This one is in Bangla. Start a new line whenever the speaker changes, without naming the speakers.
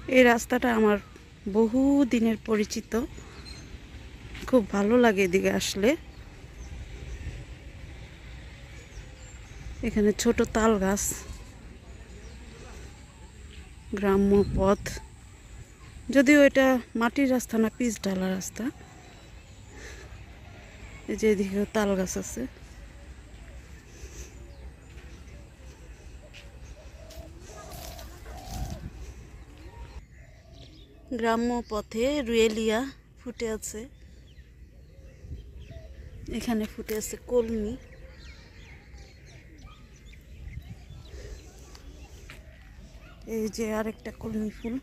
এই রাস্তাটা আমার বহু দিনের পরিচিত, খুব ভালো লাগে এদিকে আসলে। এখানে ছোট তাল গাছ, গ্রাম্য পথ, যদিও এটা মাটির রাস্তা না, পিচ ঢালা রাস্তা। এই যে এদিকেও তাল গাছ আছে। গ্রাম্য পথে রুয়েলিয়া ফুটে আছে। এখানে ফুটে আছে কলমি। এই যে আরেকটা কলমি ফুল।